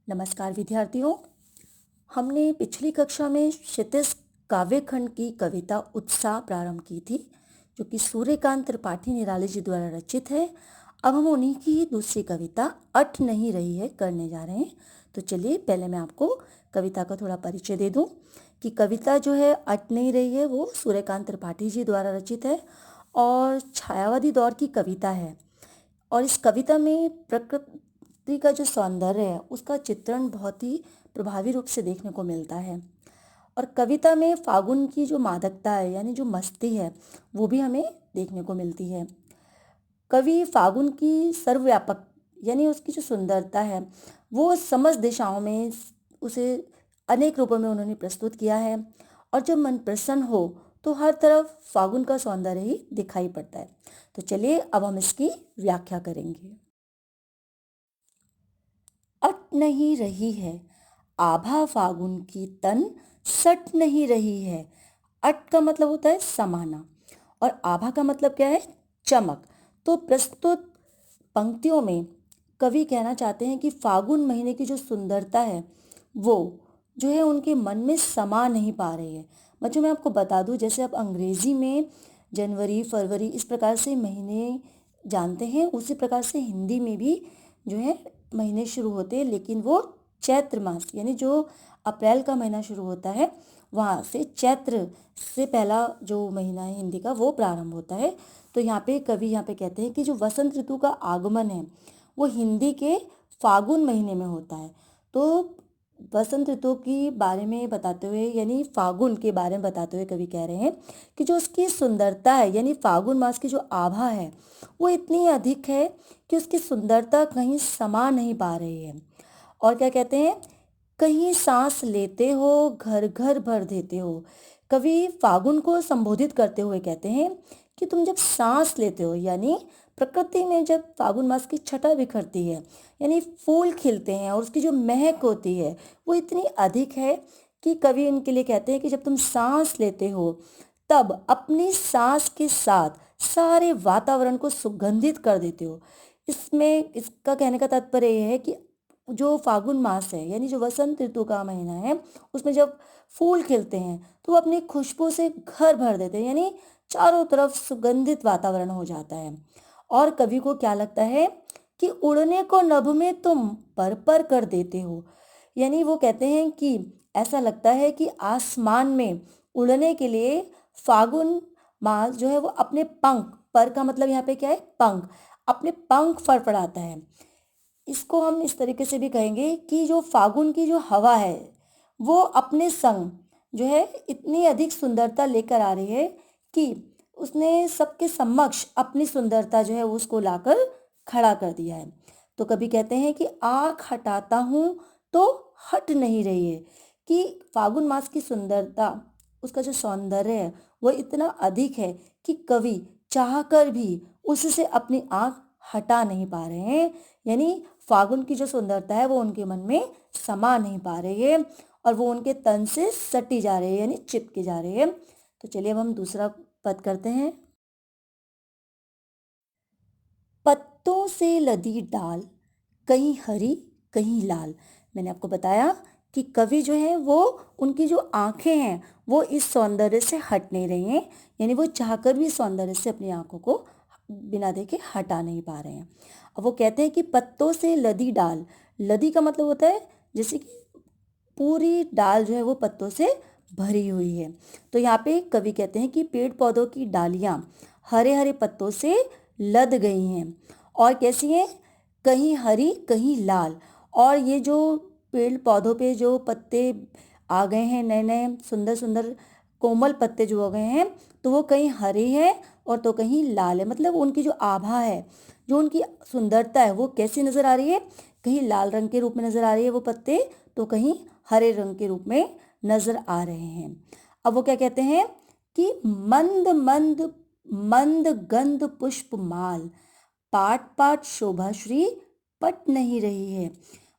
नमस्कार विद्यार्थियों। हमने पिछली कक्षा में क्षितिज काव्यखंड की कविता उत्साह प्रारंभ की थी, जो कि सूर्यकांत त्रिपाठी निराले जी द्वारा रचित है। अब हम उन्हीं की दूसरी कविता अट नहीं रही है करने जा रहे हैं। तो चलिए पहले मैं आपको कविता का थोड़ा परिचय दे दूं कि कविता जो है अट नहीं रही है वो सूर्यकांत त्रिपाठी जी द्वारा रचित है और छायावादी दौर की कविता है। और इस कविता में प्रकृति का जो सौंदर्य है उसका चित्रण बहुत ही प्रभावी रूप से देखने को मिलता है। और कविता में फागुन की जो मादकता है यानी जो मस्ती है वो भी हमें देखने को मिलती है। कवि फागुन की सर्वव्यापक यानी उसकी जो सुंदरता है वो समस्त दिशाओं में उसे अनेक रूपों में उन्होंने प्रस्तुत किया है। और जब मन प्रसन्न हो तो हर तरफ फागुन का सौंदर्य ही दिखाई पड़ता है। तो चलिए अब हम इसकी व्याख्या करेंगे। अट नहीं रही है आभा फागुन की तन सट नहीं रही है। अट का मतलब होता है समाना और आभा का मतलब क्या है? चमक। तो प्रस्तुत पंक्तियों में कवि कहना चाहते हैं कि फागुन महीने की जो सुंदरता है वो जो है उनके मन में समा नहीं पा रही है। बच्चों मैं आपको बता दूं, जैसे आप अंग्रेजी में जनवरी फरवरी इस प्रकार से महीने जानते हैं, उसी प्रकार से हिंदी में भी जो है महीने शुरू होते हैं, लेकिन वो चैत्र मास यानी जो अप्रैल का महीना शुरू होता है वहाँ से चैत्र से पहला जो महीना है हिंदी का वो प्रारंभ होता है। तो यहाँ पे कवि यहाँ पे कहते हैं कि जो वसंत ऋतु का आगमन है वो हिंदी के फागुन महीने में होता है। तो वसंत ऋतु के बारे में बताते हुए यानी फागुन के बारे में बताते हुए कवि कह रहे हैं कि जो उसकी सुंदरता है यानी फागुन मास की जो आभा है वो इतनी अधिक है कि उसकी सुंदरता कहीं समा नहीं पा रही है। और क्या कहते हैं, कहीं सांस लेते हो घर घर भर देते हो। कवि फागुन को संबोधित करते हुए कहते हैं कि तुम जब सांस लेते हो यानी प्रकृति में जब फागुन मास की छटा बिखरती है यानी फूल खिलते हैं और उसकी जो महक होती है वो इतनी अधिक है कि कवि इनके लिए कहते हैं कि जब तुम सांस लेते हो तब अपनी सांस के साथ सारे वातावरण को सुगंधित कर देते हो। इसमें इसका कहने का तात्पर्य यह है कि जो फागुन मास है यानी जो वसंत ऋतु का महीना है उसमें जब फूल खिलते हैं तो वो अपनी खुशबू से घर भर देते हैं यानी चारों तरफ सुगंधित वातावरण हो जाता है। और कवि को क्या लगता है कि उड़ने को नभ में तुम पर पर कर देते हो। यानी वो कहते हैं कि ऐसा लगता है कि आसमान में उड़ने के लिए फागुन मास जो है वो अपने पंख, पर का मतलब यहाँ पे क्या है? पंख, अपने पंख फड़फड़ाता है। इसको हम इस तरीके से भी कहेंगे कि जो फागुन की जो हवा है वो अपने संग जो है इतनी अधिक सुंदरता लेकर आ रही है कि उसने सबके समक्ष अपनी सुंदरता जो है उसको लाकर खड़ा कर दिया है। तो कभी कहते हैं कि आँख हटाता हूँ तो हट नहीं रही है कि फागुन मास की सुंदरता, उसका जो सौंदर्य है वो इतना अधिक है कि कवि चाहकर भी उससे अपनी आँख हटा नहीं पा रहे हैं। यानी फागुन की जो सुंदरता है वो उनके मन में समा नहीं पा रही है और वो उनके तन से सटी जा रही है यानी चिपके जा रही है। तो चलिए अब हम दूसरा पद करते हैं। पत्तों से लदी डाल कहीं हरी कहीं लाल। मैंने आपको बताया कि कवि जो है वो उनकी जो आंखें हैं वो इस सौंदर्य से हट नहीं रही हैं, यानी वो चाहकर भी सौंदर्य से अपनी आंखों को बिना देखे हटा नहीं पा रहे हैं। अब वो कहते हैं कि पत्तों से लदी डाल, लदी का मतलब होता है जैसे कि पूरी डाल जो है वो पत्तों से भरी हुई है। तो यहाँ पे कवि कहते हैं कि पेड़ पौधों की डालियाँ हरे हरे पत्तों से लद गई हैं और कैसी हैं? कहीं हरी कहीं लाल। और ये जो पेड़ पौधों पे जो पत्ते आ गए हैं, नए नए सुंदर सुंदर कोमल पत्ते जो हो गए हैं, तो वो कहीं हरे हैं और तो कहीं लाल है। मतलब उनकी जो आभा है, जो उनकी सुंदरता है वो कैसी नजर आ रही है? कहीं लाल रंग के रूप में नजर आ रही है वो पत्ते, तो कहीं हरे रंग के रूप में नजर आ रहे हैं। अब वो क्या कहते हैं कि मंद मंद मंद गंध पुष्प माल पाट पाट शोभा श्री पट नहीं रही है।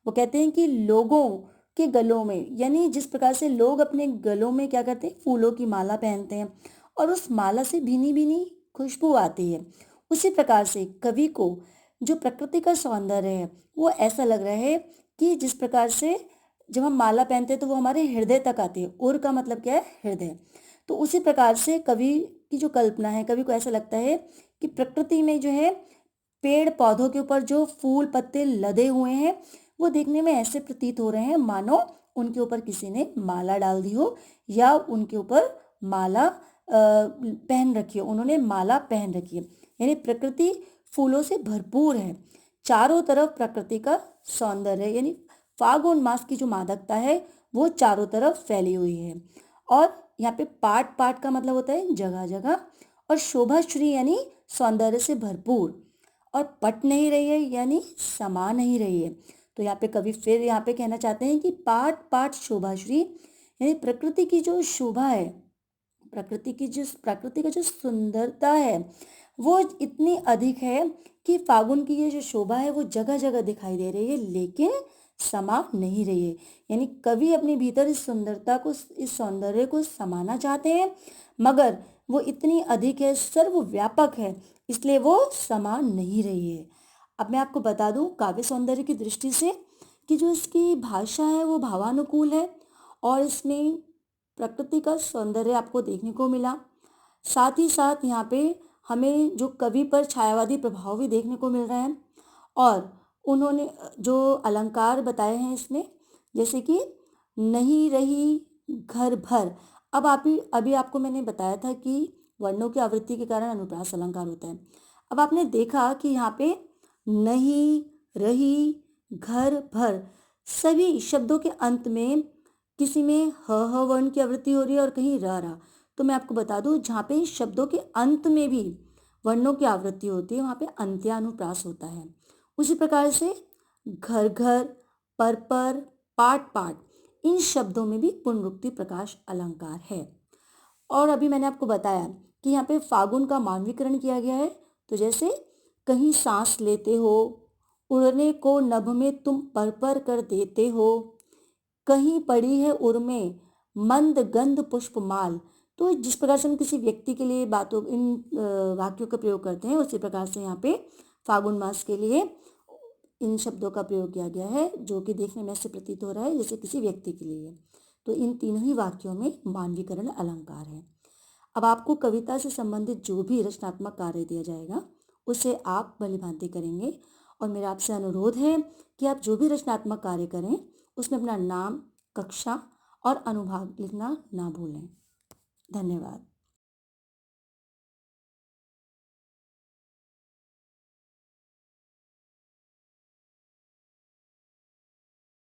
वो कहते हैं कि लोगों के गलों में यानी जिस प्रकार से लोग अपने गलों में क्या करते हैं, फूलों की माला पहनते हैं और उस माला से भीनी भीनी खुशबू आती है, उसी प्रकार से कवि को जो प्रकृति का सौंदर्य है वो ऐसा लग रहा है कि जिस प्रकार से जब हम माला पहनते हैं तो वो हमारे हृदय तक आती है। उर का मतलब क्या है? हृदय। तो उसी प्रकार से कवि की जो कल्पना है, कवि को ऐसा लगता है कि प्रकृति में जो है पेड़ पौधों के ऊपर जो फूल पत्ते लदे हुए हैं वो देखने में ऐसे प्रतीत हो रहे हैं मानो उनके ऊपर किसी ने माला डाल दी हो या उनके ऊपर माला पहन रखी हो, उन्होंने माला पहन रखी है। यानी प्रकृति फूलों से भरपूर है, चारों तरफ प्रकृति का सौंदर्य है, यानी फागुन मास की जो मादकता है वो चारों तरफ फैली हुई है। और यहाँ पे पाट पाट का मतलब होता है जगह जगह, और शोभाश्री यानी सौंदर्य से भरपूर, और पट नहीं रही है यानी समा नहीं रही है। तो यहाँ पे कवि फिर यहाँ पे कहना चाहते हैं कि पाट पाट शोभाश्री, यानी प्रकृति की जो शोभा है, प्रकृति का जो सुंदरता है वो इतनी अधिक है कि फागुन की ये जो शोभा है वो जगह जगह दिखाई दे रही है लेकिन समा नहीं रही है। यानी कवि अपने भीतर इस सुंदरता को, इस सौंदर्य को समाना चाहते हैं मगर वो इतनी अधिक है, सर्वव्यापक है, इसलिए वो समा नहीं रही है। अब मैं आपको बता दूं काव्य सौंदर्य की दृष्टि से कि जो इसकी भाषा है वो भावानुकूल है और इसमें प्रकृति का सौंदर्य आपको देखने को मिला। साथ ही साथ यहाँ पे हमें जो कवि पर छायावादी प्रभाव भी देखने को मिल रहा है और उन्होंने जो अलंकार बताए हैं इसमें, जैसे कि नहीं रही घर भर। अब आप ही अभी आपको मैंने बताया था कि वर्णों की आवृत्ति के कारण अनुप्रास अलंकार होता है। अब आपने देखा कि यहाँ पे नहीं रही घर भर सभी शब्दों के अंत में किसी में ह वर्ण की आवृत्ति हो रही है और कहीं रहा। तो मैं आपको बता दूं जहाँ पे शब्दों के अंत में भी वर्णों की आवृत्ति होती है वहाँ पे अंत्यानुप्रास होता है। उसी प्रकार से घर घर, पर, पाट पाट, इन शब्दों में भी पुनरुक्ति प्रकाश अलंकार है। और अभी मैंने आपको बताया कि यहाँ पे फागुन का मानवीकरण किया गया है। तो जैसे कहीं सांस लेते हो, उड़ने को नभ में तुम पर कर देते हो, कहीं पड़ी है उर में मंद गंध पुष्प माल। तो जिस प्रकार से हम किसी व्यक्ति के लिए बातों इन वाक्यों का प्रयोग करते हैं उसी प्रकार से यहाँ पे फागुन मास के लिए इन शब्दों का प्रयोग किया गया है जो कि देखने में ऐसे प्रतीत हो रहा है जैसे किसी व्यक्ति के लिए। तो इन तीनों ही वाक्यों में मानवीकरण अलंकार है। अब आपको कविता से संबंधित जो भी रचनात्मक कार्य दिया जाएगा उसे आप भलीभांति करेंगे और मेरा आपसे अनुरोध है कि आप जो भी रचनात्मक कार्य करें उसमें अपना नाम, कक्षा और अनुभाग लिखना ना भूलें। धन्यवाद।